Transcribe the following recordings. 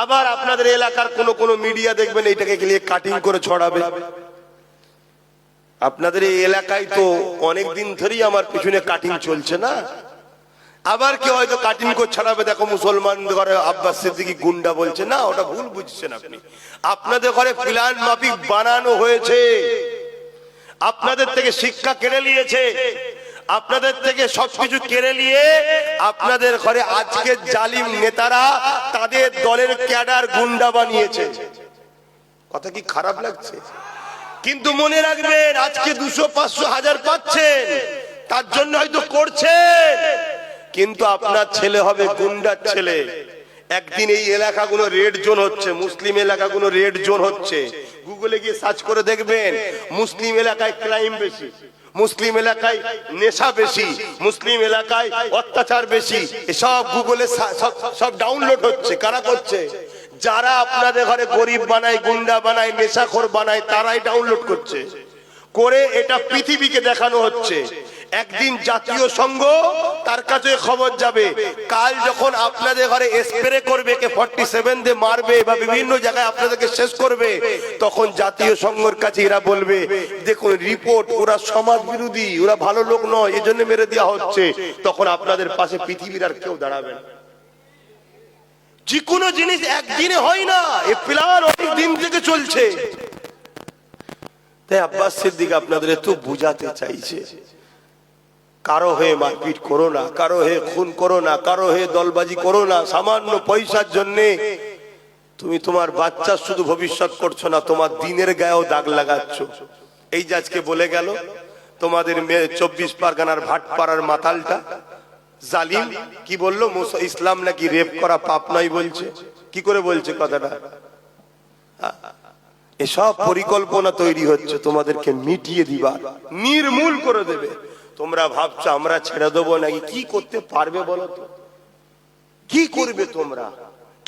আবার আপনাদের এলাকার কোন মিডিয়া দেখবেন এইটাকে গিয়ে কাটিং করে ছড়াবে। আপনাদের এই এলাকায় তো অনেক দিন ধরেই আমার পিছনে কাটিং চলছে না? আবার কেউ হয়তো কাটিং করে ছড়াবে, দেখো মুসলমান ঘরে আব্বাস সিদ্দিকী গুন্ডা বলছে, না ওটা ভুল বুঝছেন আপনি। আপনাদের ঘরে প্ল্যান মাফিক বানানো হয়েছে, আপনাদের থেকে শিক্ষা কেড়ে নিয়েছে, আপনাদের থেকে সবকিছু কেড়ে নিয়ে আপনাদের ঘরে আজকে জালিম নেতারা তাদের দলের ক্যাডার গুন্ডা বানিয়েছে। কথা কি খারাপ লাগছে? কিন্তু মনে রাখবেন, আজকে 200, 500, 1000 পাচ্ছেন, তার জন্য হয়তো করছেন, কিন্তু আপনার ছেলে হবে গুন্ডার ছেলে। একদিন এই এলাকাগুলো রেড জোন হচ্ছে, মুসলিম এলাকাগুলো রেড জোন হচ্ছে। গুগলে গিয়ে সার্চ করে দেখবেন, মুসলিম এলাকায় ক্রাইম বেশি, মুসলিম এলাকায় নেশা বেশি, মুসলিম এলাকায় অত্যাচার বেশি। এসব গুগলে সব ডাউনলোড হচ্ছে। কারা করছে? যারা আপনাদের ঘরে গরিব বানায়, গুন্ডা বানায়, নেশাখোর বানায়, তারাই ডাউনলোড করছে। করে এটা পৃথিবীকে দেখানো হচ্ছে। একদিন জাতীয় সংঘ তার কাছে খবর যাবে, কাল যখন আপনাদের ঘরে স্প্রে করবে, AK-47 দিয়ে মারবে বা বিভিন্ন জায়গায় আপনাদেরকে শেষ করবে, তখন জাতীয় সংঘের কাছে এরা বলবে, দেখুন রিপোর্ট, ওরা সমাজ বিরোধী, ওরা ভালো লোক নয়, এজন্য মেরে দেওয়া হচ্ছে। তখন আপনাদের পাশে পৃথিবীর আর কেউ দাঁড়াবে না। যে কোনো জিনিস একদিনে হয় না, এই প্ল্যান অনেক দিন থেকে চলছে। তাই আব্বাস সিদ্দিক আপনাদের একটু বুঝাতে চাইছে, কারো হয়ে মারপিট করো না, কারো হয়ে খুন করো না, কারো হয়ে দলবাজি করো না। সামান্য পয়সার জন্য তুমি তোমার বাচ্চার শুধু ভবিষ্যৎ করছো না, তোমার দিনের গায়েও দাগ লাগাচ্ছ। এই যে আজকে বলে গেল তোমাদের 24 পরগনার ভাটপাড়ার মাতালটা জালিম, কি বললো? ইসলাম নাকি রেপ করা পাপ নয় বলছে। কি করে বলছে কথাটা? এসব পরিকল্পনা তৈরি হচ্ছে তোমাদেরকে মিটিয়ে দিবার, নির্মূল করে দেবে। তোমরা ভাবছো আমরা ছেড়ে দেবো নাকি? কি করতে পারবে বলো তো? কি করবে তোমরা?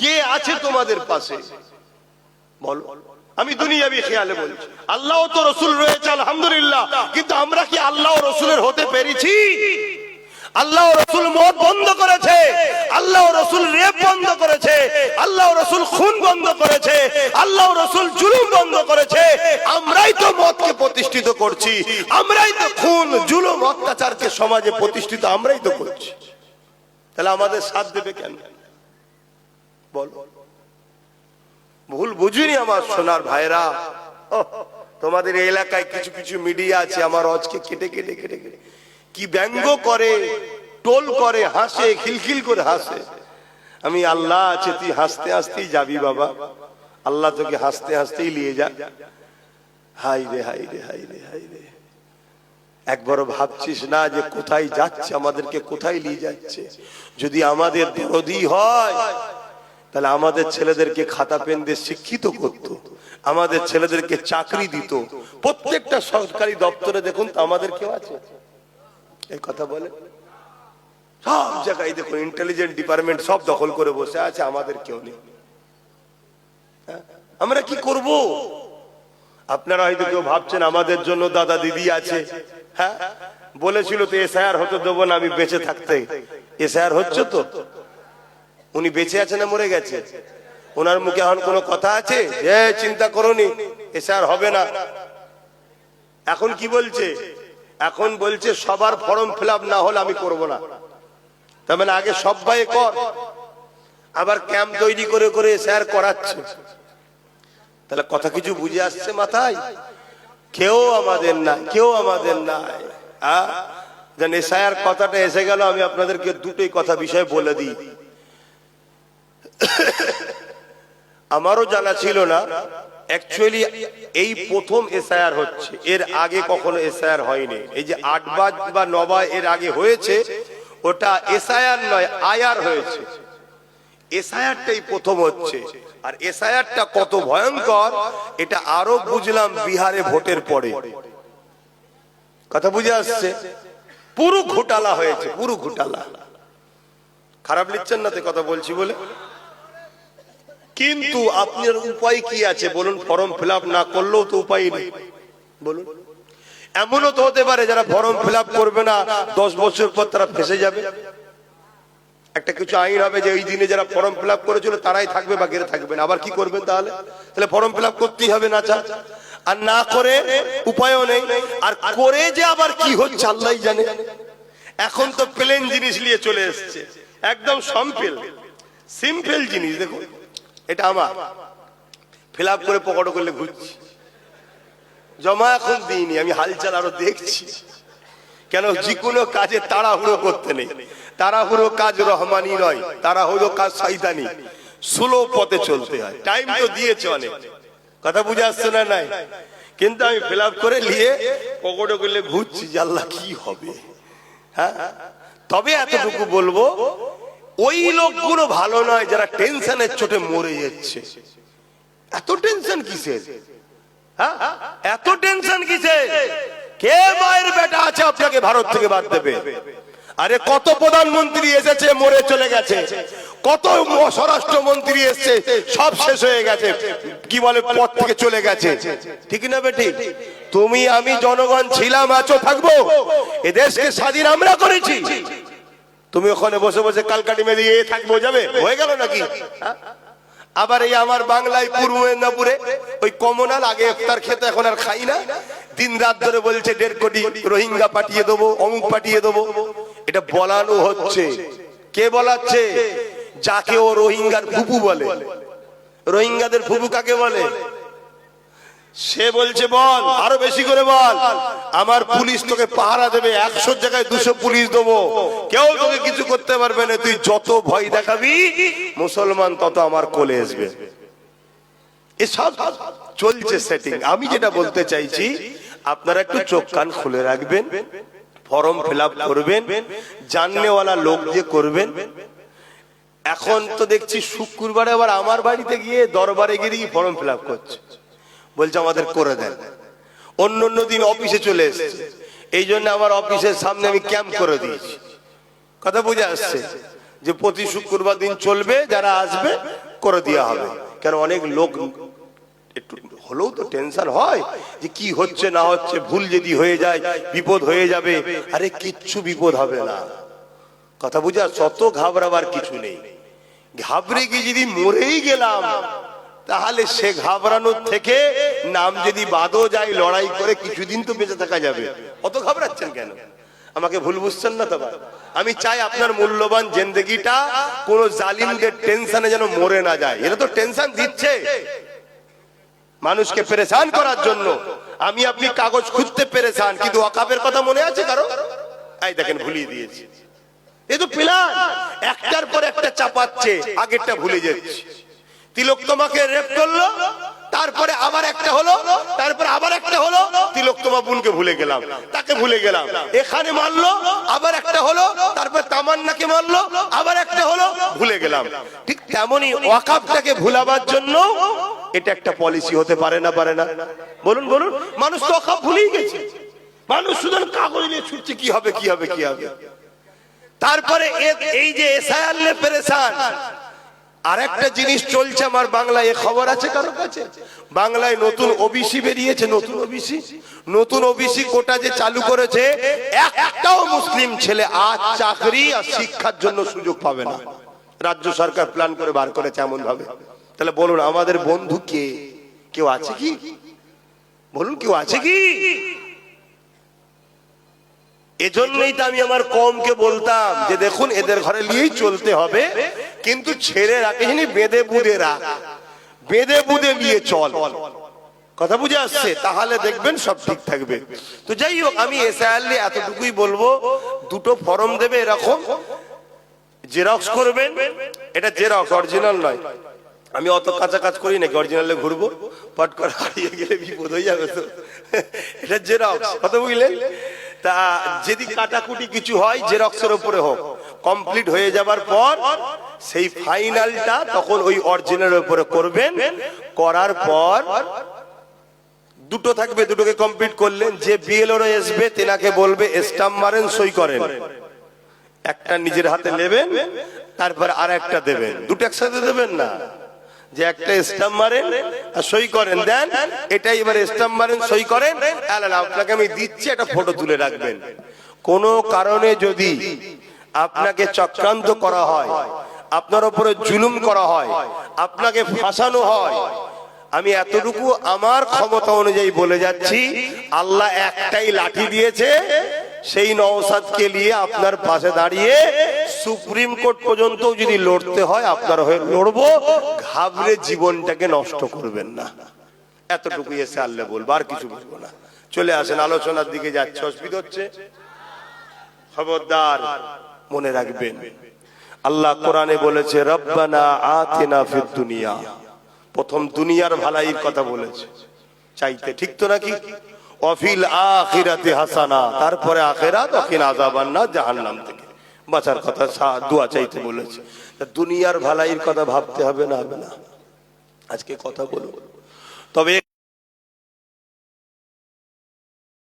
কে আছে তোমাদের পাশে বলো? আমি দুনিয়াবি খেয়ালে বলছি, আল্লাহ তো রসুল রয়েছে আলহামদুলিল্লাহ, কিন্তু আমরা কি আল্লাহ রসুলের হতে পেরেছি? আল্লাহ রসুল মদ বন্ধ করেছে, আল্লাহ রসুল রেপ বন্ধ করেছে, আল্লাহ রসুল খুন বন্ধ করেছে, আল্লাহ রসুল জুলুম বন্ধ করেছে। আমরাই তো মদকে প্রতিষ্ঠিত করছি, আমরাই তো খুন জুলুম অত্যাচারকে সমাজে প্রতিষ্ঠিত আমরাই তো করছি। তাহলে আমাদের সাথ দেবে কেন বল? ভুল বুঝিনি আমার সোনার ভাইরা। তোমাদের এলাকায় কিছু কিছু মিডিয়া আছে, আমার আজকে কেটে কেটে কেটে কেটে কি ব্যঙ্গ করে, টোল করে, হাসে, খিলখিল করে হাসে। আমি আল্লাহ আছে, তুই হাসতে হাসতেই যাবি বাবা, আল্লাহ তোকে হাসতে হাসতেই নিয়ে যা। হাই রে হাই রে হাই রে হাই রে, একবারও ভাবছিস না যে কোথায় যাচ্ছে, আমাদেরকে কোথায় নিয়ে যাচ্ছে? যদি আমাদের দরদি হয় তাহলে আমাদের ছেলেদেরকে খাতা পেন দিয়ে শিক্ষিত করত, আমাদের ছেলেদেরকে চাকরি দিত। প্রত্যেকটা সরকারি দপ্তরে দেখুন তো আমাদের কেউ আছে? এই কথা বলে সব জায়গায় দেখুন, ইন্টেলিজেন্ট ডিপার্টমেন্ট সব দখল করে বসে আছে, আমাদের কেউ নেই। আমরা কি করব? আপনারা হয়তো কেউ ভাবছেন আমাদের জন্য দাদা দিদি আছে। হ্যাঁ, বলেছিল তো এসআইআর হতে দেবো না আমি বেঁচে থাকতে। এসআইআর হচ্ছে তো? উনি বেঁচে আছে না মরে গেছে? ওনার মুখে এখন কোনো কথা আছে যে চিন্তা করোনি এসআইআর হবে না? এখন কি বলছে? এখন বলছে সবার ফর্ম ফিল আপ না হলে আমি করব না। তার মানে আগে সবাই কর, আবার ক্যাম্প তৈরি করে করে এসআইআর করাচ্ছে। তাহলে কথা কিছু বুঝে আসছে মাথায়? কেউ আমাদের নাই, কেউ আমাদের নাই। যেন এসআইআর কথাটা এসে গেল, আমি আপনাদেরকে দুটোই কথা বিষয় বলে দিই। আমারও জানা ছিল না, অ্যাকচুয়ালি এই প্রথম এসআইআর হচ্ছে, এর আগে কখনো এসআইআর হয়নি। এই যে 8 বা 9 এর আগে হয়েছে, ওটা এসআইআর নয়, আইআর হয়েছে। এসআইআরটাই প্রথম হচ্ছে। আর এসআইআরটা কত ভয়ঙ্কর এটা আরো বুঝলাম বিহারে ভোটের পরে। কথা বুঝে আসছে? পুরো ঘোটালা হয়েছে, পুরো ঘোটালা। খারাপ লিখছেন না তো কথা বলছি বলে? কিন্তু আপনার উপায় কি আছে বলুন? ফর্ম ফিল আপ না করলেও তো উপায় নেই বলুন। এমনও তো হতে পারে যারা ফর্ম ফিল আপ করবে না 10 বছর পর তারা ফেসে যাবে। একটা কিছু আইন হবে যে এই দিনে যারা ফর্ম ফিল আপ করেছিল তারাই থাকবে, বাকিরা থাকবে না। আবার কি করবেন তাহলে? তাহলে ফর্ম ফিল আপ করতেই হবে না চা, আর না করে উপায়ও নেই। আর করে যে আবার কি হচ্ছে আল্লাহ জানে। এখন তো প্লেন জিনিস নিয়ে চলে এসছে, একদম সিম্পল জিনিস। দেখুন এটা আমার ফিল আপ করে পকেটে করলে ঘুরছি, জমা এখন দিইনি, আমি হালচাল আরো দেখছি। কেন? যে কোনো কাজে তাড়াহুড়ো করতে নেই। তাড়াহুড়ো কাজ রহমানি নয়, তাড়াহুড়ো কাজ শয়তানি। স্লো পথে চলতে হয়। টাইম তো দিয়েছে অনেক, কথা বুঝে আসছে না? নাই, কিন্তু আমি ফিল আপ করে নিয়ে পকেটে করলে ঘুরছি, আল্লাহ কি হবে। হ্যাঁ, তবে এতটুকু বলবো, ওই লোকগুলো ভালো নয় যারা টেনশনের চোটে মরে যাচ্ছে। এত টেনশন কিসের? হ্যাঁ, এত টেনশন কিসের? কে মায়ের বেটা আছে আপনাকে ভারত থেকে বাদ দেবে? আরে কত প্রধানমন্ত্রী এসেছে মরে চলে গেছে, কত স্বরাষ্ট্রমন্ত্রী এসেছে সব শেষ হয়ে গেছে, কি বলে পদ থেকে চলে গেছে। ঠিক না বেটি? তুমি আমি জনগণ ছিলাম, আছো, থাকবো। এ দেশকে স্বাধীন আমরা করেছি। তুমি ওখানে বসে বসে কালকাটি মেরে থাকবো, যাবে? হয়ে গেল নাকি? আবার এই আমার বাংলায় পূর্ব মেদিনীপুরে ওই কমনাল, আগে ইফতার খেতে, এখন আর খাই না, দিন রাত ধরে বলছে 1.5 কোটি রোহিঙ্গা পাঠিয়ে দেবো, অমুক পাঠিয়ে দেবো। এটা বলানো হচ্ছে। কে বলাচ্ছে? যাকে ও রোহিঙ্গার ফুফু বলে। রোহিঙ্গাদের ফুফু কাকে বলে? সে বলছে বল, আরো বেশি করে বল, আমার পুলিশ তোকে পাহারা দেবে, 100 জায়গায় 200 পুলিশ দেবো, কেউ তোকে কিছু করতে পারবে না। তুই যত ভয় দেখাবি মুসলমান তত আমার কোলে আসবে। এসব চলছে সেটিং। আমি যেটা বলতে চাইছি, আপনারা একটু চোখ কান খুলে রাখবেন, ফর্ম ফিল আপ করবেন, জাননেওয়ালা লোক দিয়ে করবেন। এখন তো দেখছি শুক্রবারে আবার আমার বাড়িতে গিয়ে দরবারে গিয়ে ফর্ম ফিল আপ করছে, বলছে আমাদের করে দেন। অন্য দিন অফিসে চলে এসছে, এই জন্য আমার অফিসের সামনে আমি ক্যাম্প করে দিয়েছি। কথা বুঝে আসছে যে প্রতি শুক্রবার দিন চলবে, যারা আসবে করে দেওয়া হবে। কেন? অনেক লোক একটু হলেও তো টেনশন হয় যে কি হচ্ছে না হচ্ছে, ভুল যদি হয়ে যায় বিপদ হয়ে যাবে। আরে কিচ্ছু বিপদ হবে না, কথা বুঝা, শত ঘাবড়াবার কিছু নেই। ঘাবড়ে গিয়ে যদি মরেই গেলাম, তাহলে সে ঘাবড়ানোর থেকে নাম যদি বাদও যায়, লড়াই করে কিছুদিন তো বেঁচে থাকা যাবে। অত ঘাবড়াচ্ছেন কেন? আমাকে ভুল বুঝছেন না তো? আমি চাই আপনার মূল্যবান জিন্দেগিটা কোন জালিমদের টেনশনে যেন মরে না যায়। এরা তো টেনশন দিচ্ছে মানুষকে পেরেশান করার জন্য। আমি আপনি কাগজ খুঁজতে পেরেশান, কিন্তু ওয়াকাফের কথা মনে আছে কারো? এই দেখেন ভুলিয়ে দিয়েছি। এ তো প্ল্যান, একটার পর একটা চাপাচ্ছে, আগেরটা ভুলে যাচ্ছে। তিলক তোমাকে রেপ করলো, তারপরে আবার একটা হলো, তারপরে আবার একটা হলো, তিলক তোমার বোনকে ভুলে গেলাম, তাকে ভুলে গেলাম। এখানে মারলো, আবার একটা হলো, তারপর তামান্নাকে মারলো, আবার একটা হলো, ভুলে গেলাম। ঠিক তেমনি ওয়াকাফটাকে ভুলাবার জন্য এটা একটা পলিসি হতে পারে না? পারে না? বলুন বলুন। মানুষ তো ওয়াকাফ ভুলেই গেছে, মানুষ শুধু কাগজ নিয়ে ছুটছে, কি হবে কি হবে কি হবে। তারপরে এই যে এসআইআর নিয়ে পেরেশান। আর একটা জিনিস চলছে আমার বাংলায়, খবর আছে কারো কাছে? বাংলায় নতুন ওবিসি বেরিয়েছে, নতুন ওবিসি কোটা যে চালু করেছে, একটাও মুসলিম ছেলে আজ চাকরি আর শিক্ষার জন্য সুযোগ পাবে না। রাজ্য সরকার প্ল্যান করে বার করেছে এমন ভাবে। তাহলে বলুন আমাদের বন্ধু কে? কেউ আছে কি? বলুন কেউ আছে কি? এজন্যই তো আমি আমার কমকে বলতাম যে দেখুন এদের ঘরে নিয়েই চলতে হবে, কিন্তু ছেড়ে রাখিনি, বেঁধে বুঁধে রাখ, বেঁধে বুঁধে নিয়ে চল। কথা বুঝে আসছে? তাহলে দেখবেন সব ঠিক থাকবে। তো যাই হোক, আমি এসআইআর এতটুকুই বলবো, দুটো ফর্ম দেবে এরকম, জেরক্স করবেন। এটা জেরক্স, অরিজিনাল নয়। আমি অত কাঁচা কাজ করি নাকি অরিজিনালে ঘুরবো, পট করে হারিয়ে গেলে বিপদ হয়ে যাবে তো। এটা জেরক্স, কথা বুঝলেন? তা যদি কাটাকুটি কিছু হয় জেরক্সের উপরে হোক, কমপ্লিট হয়ে যাবার পর সেই ফাইনালটা তখন ওই অরিজিনালের উপরে করবেন। করার পর দুটো থাকবে, দুটোকে কমপ্লিট করলেন। যে বিএলও আসবে তেনাকে বলবে স্টাম্প মারেন, সই করেন। একটা নিজের হাতে নেবেন, তারপর আর একটা দেবেন। দুটো একসাথে দেবেন না, যে একটা স্টাম্প মারেন আর সই করেন, দেন এটা এবার স্টাম্প মারেন, সই করেন, আপনাকে আমি দিচ্ছি, একটা ফটো তুলে রাখবেন। কোনো কারণে যদি আপনাকে চক্রান্ত করা হয়, আপনার উপরে জুলুম করা হয়, আপনাকে ফাঁসানো হয়, আমি এতটুকু আমার ক্ষমতা অনুযায়ী বলে যাচ্ছি, আল্লাহ একটাই লাঠি দিয়েছে, সেই নওশাদকে নিয়ে আপনার পাশে দাঁড়িয়ে সুপ্রিম কোর্ট পর্যন্ত যদি লড়তে হয় আপনার হয়ে লড়বো, ঘাবড়ে জীবনটাকে নষ্ট করবেন না। এতটুকু এসে আল্লাহ বলবো, আর কিছু বলবো না। চলে আসেন, আলোচনার দিকে যাচ্ছে, অসুবিধা হচ্ছে? খবরদার মনে রাখবেন, আল্লাহ কোরআনে বলেছে রব্বানা আতিনা ফিদ দুনিয়া, প্রথম দুনিয়ার ভালাইয়ের কথা বলেছে চাইতে, ঠিক তো নাকি? ওয়াফিল আখিরাতি হাসানা, তারপরে আখিরাত, ওয়াকিনা আযাবান্নার, জাহান্নাম থেকে বাঁচার কথা দোয়া চাইতে বলেছে। দুনিয়ার ভালাইয়ের কথা ভাবতে হবে না, হবে না? আজকে কথা বলবো, তবে